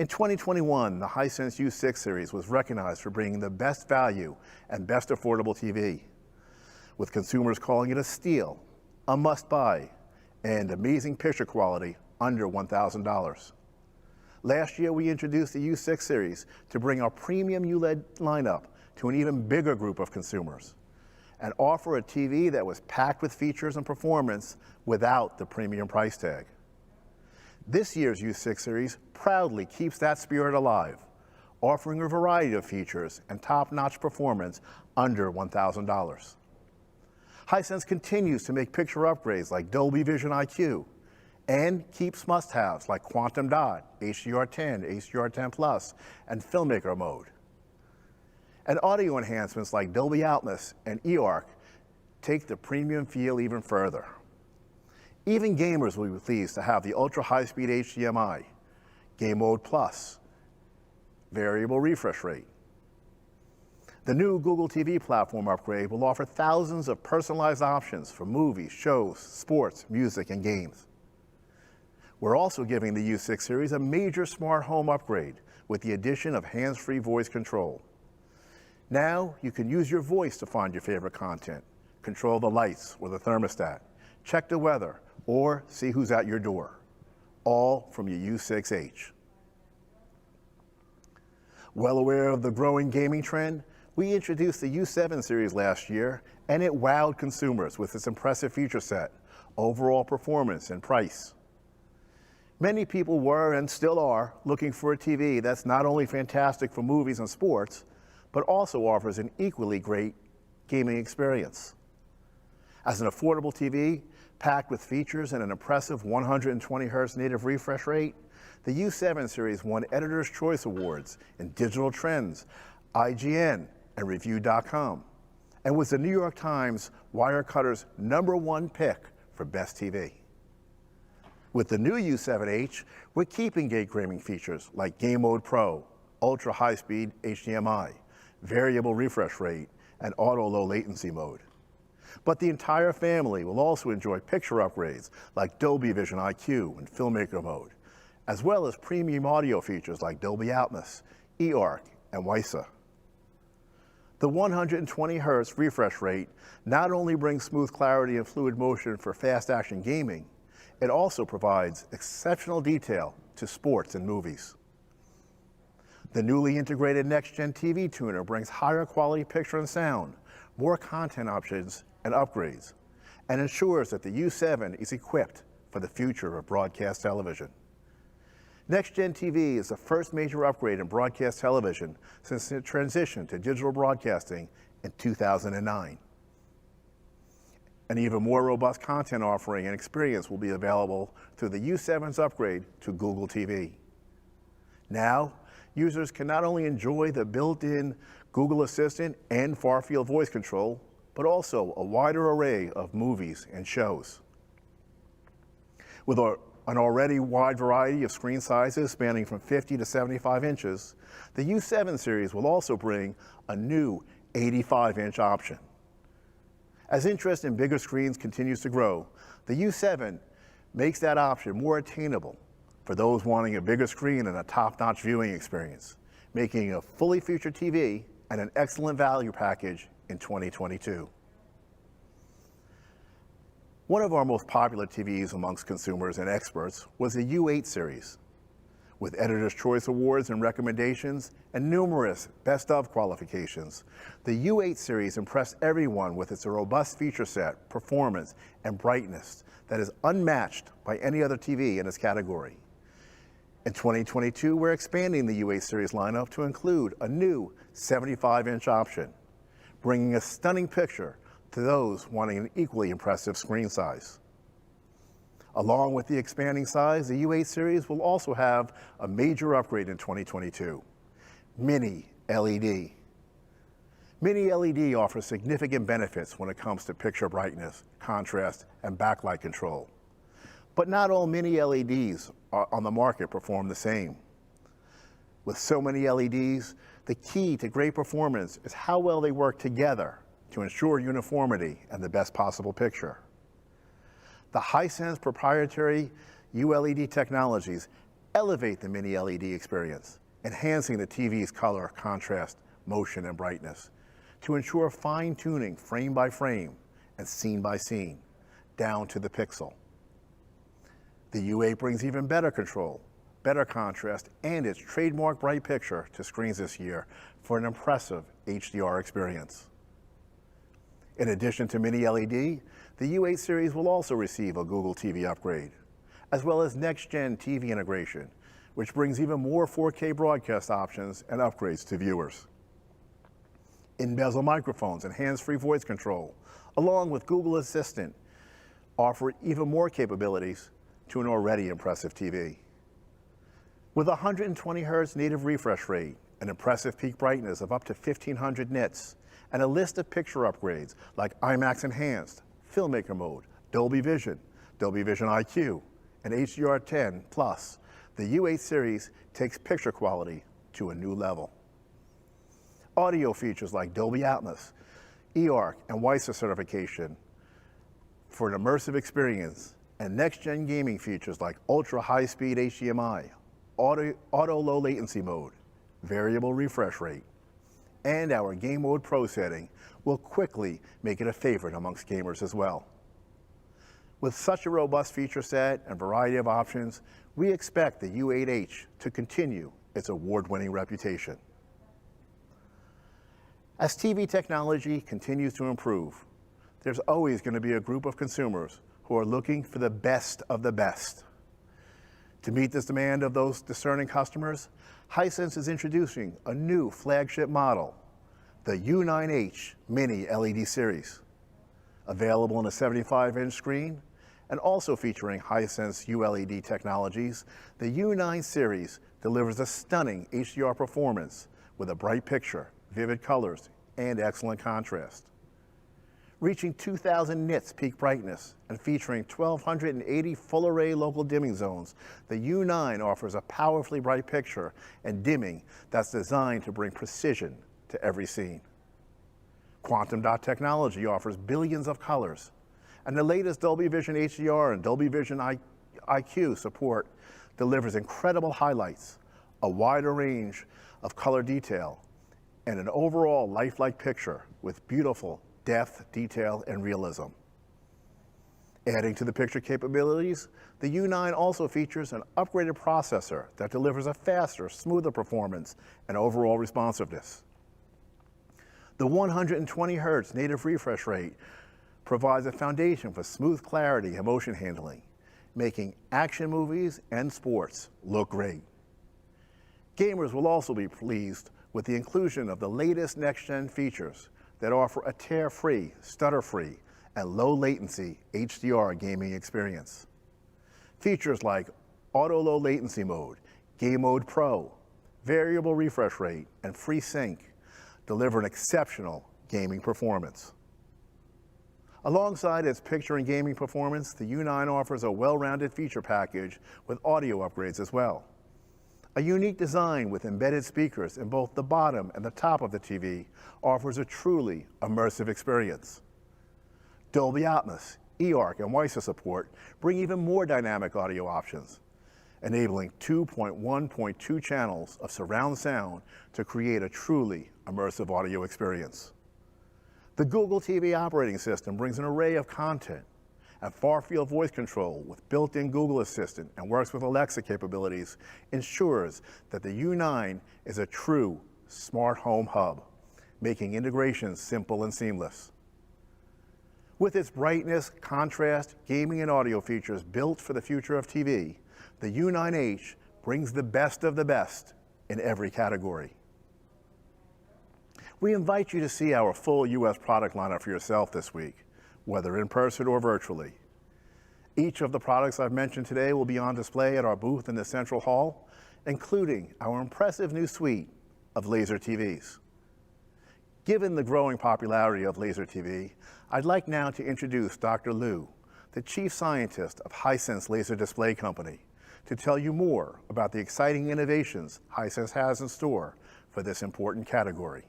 In 2021, the Hisense U6 series was recognized for bringing the best value and best affordable TV, with consumers calling it a steal, a must-buy, and amazing picture quality under $1,000. Last year, we introduced the U6 series to bring our premium ULED lineup to an even bigger group of consumers and offer a TV that was packed with features and performance without the premium price tag. This year's U6 series proudly keeps that spirit alive, offering a variety of features and top-notch performance under $1,000. Hisense continues to make picture upgrades like Dolby Vision IQ and keeps must-haves like Quantum Dot, HDR10, HDR10 Plus, and Filmmaker Mode. And audio enhancements like Dolby Atmos and eARC take the premium feel even further. Even gamers will be pleased to have the ultra-high-speed HDMI, Game Mode Plus, variable refresh rate. The new Google TV platform upgrade will offer thousands of personalized options for movies, shows, sports, music, and games. We're also giving the U6 series a major smart home upgrade with the addition of hands-free voice control. Now you can use your voice to find your favorite content, control the lights or the thermostat, check the weather, or see who's at your door, all from your U6H. Well aware of the growing gaming trend, we introduced the U7 series last year, and it wowed consumers with its impressive feature set, overall performance, and price. Many people were and still are looking for a TV that's not only fantastic for movies and sports, but also offers an equally great gaming experience. As an affordable TV, packed with features and an impressive 120 Hz native refresh rate, the U7 series won Editor's Choice Awards in Digital Trends, IGN, and Review.com, and was the New York Times Wirecutter's #1 pick for Best TV. With the new U7H, we're keeping great gaming features like Game Mode Pro, ultra high-speed HDMI, variable refresh rate, and auto low latency mode. But the entire family will also enjoy picture upgrades like Dolby Vision IQ and Filmmaker Mode, as well as premium audio features like Dolby Atmos, eARC, and WiSA. The 120 Hz refresh rate not only brings smooth clarity and fluid motion for fast action gaming, it also provides exceptional detail to sports and movies. The newly integrated next-gen TV tuner brings higher quality picture and sound, more content options and upgrades, and ensures that the U7 is equipped for the future of broadcast television. Next-gen TV is the first major upgrade in broadcast television since it transitioned to digital broadcasting in 2009. An even more robust content offering and experience will be available through the U7's upgrade to Google TV. Now, users can not only enjoy the built-in Google Assistant and far-field voice control, but also a wider array of movies and shows. With an already wide variety of screen sizes spanning from 50 to 75 inches, the U7 series will also bring a new 85-inch option. As interest in bigger screens continues to grow, the U7 makes that option more attainable for those wanting a bigger screen and a top-notch viewing experience, making a fully featured TV and an excellent value package in 2022. One of our most popular TVs amongst consumers and experts was the U8 series. With Editor's Choice Awards and recommendations and numerous Best of qualifications, the U8 series impressed everyone with its robust feature set, performance, and brightness that is unmatched by any other TV in its category. In 2022, we're expanding the U8 series lineup to include a new 75-inch option, bringing a stunning picture to those wanting an equally impressive screen size. Along with the expanding size, the U8 series will also have a major upgrade in 2022, Mini LED. Mini LED offers significant benefits when it comes to picture brightness, contrast, and backlight control. But not all Mini LEDs on the market perform the same. With so many LEDs, the key to great performance is how well they work together to ensure uniformity and the best possible picture. The Hisense proprietary ULED technologies Elevate the Mini LED experience, enhancing the TV's color, contrast, motion, and brightness to ensure fine-tuning frame by frame and scene by scene, down to the pixel. The U8 brings even better control, better contrast, and its trademark bright picture to screens this year for an impressive HDR experience. In addition to Mini LED, the U8 series will also receive a Google TV upgrade, as well as next-gen TV integration, which brings even more 4K broadcast options and upgrades to viewers. In-bezel microphones and hands-free voice control, along with Google Assistant, offer even more capabilities to an already impressive TV. With 120 Hz native refresh rate, an impressive peak brightness of up to 1500 nits, and a list of picture upgrades like IMAX Enhanced, Filmmaker Mode, Dolby Vision IQ, and HDR10+, the U8 series takes picture quality to a new level. Audio features like Dolby Atmos, eARC, and WiSA certification for an immersive experience, and next-gen gaming features like ultra high-speed HDMI, auto low latency mode, variable refresh rate, and our Game Mode Pro setting will quickly make it a favorite amongst gamers as well. With such a robust feature set and variety of options, we expect the U8H to continue its award-winning reputation. As TV technology continues to improve, there's always going to be a group of consumers who are looking for the best of the best. To meet this demand of those discerning customers, Hisense is introducing a new flagship model, the U9h Mini LED Series. Available on a 75-inch screen and also featuring Hisense ULED technologies, the U9 series delivers a stunning HDR performance with a bright picture, vivid colors, and excellent contrast. Reaching 2000 nits peak brightness and featuring 1280 full array local dimming zones, the U9 offers a powerfully bright picture and dimming that's designed to bring precision to every scene. Quantum dot technology offers billions of colors, and the latest Dolby Vision HDR and Dolby Vision IQ support delivers incredible highlights, a wider range of color detail, and an overall lifelike picture with beautiful depth, detail, and realism. Adding to the picture capabilities, the U9 also features an upgraded processor that delivers a faster, smoother performance and overall responsiveness. The 120 Hz native refresh rate provides a foundation for smooth clarity and motion handling, making action movies and sports look great. Gamers will also be pleased with the inclusion of the latest next-gen features that offer a tear-free, stutter-free, and low-latency HDR gaming experience. Features like auto low latency mode, Game Mode Pro, variable refresh rate, and FreeSync deliver an exceptional gaming performance. Alongside its picture and gaming performance, the U9 offers a well-rounded feature package with audio upgrades as well. A unique design with embedded speakers in both the bottom and the top of the TV offers a truly immersive experience. Dolby Atmos, eARC, and WiSA support bring even more dynamic audio options, enabling 2.1.2 channels of surround sound to create a truly immersive audio experience. The Google TV operating system brings an array of content, and far-field voice control with built-in Google Assistant and works with Alexa capabilities ensures that the U9 is a true smart home hub, making integration simple and seamless. With its brightness, contrast, gaming, and audio features built for the future of TV, the U9h brings the best of the best in every category. We invite you to see our full U.S. product lineup for yourself this week, whether in person or virtually. Each of the products I've mentioned today will be on display at our booth in the Central Hall, including our impressive new suite of laser TVs. Given the growing popularity of laser TV, I'd like now to introduce Dr. Liu, the Chief Scientist of Hisense Laser Display Company, to tell you more about the exciting innovations Hisense has in store for this important category.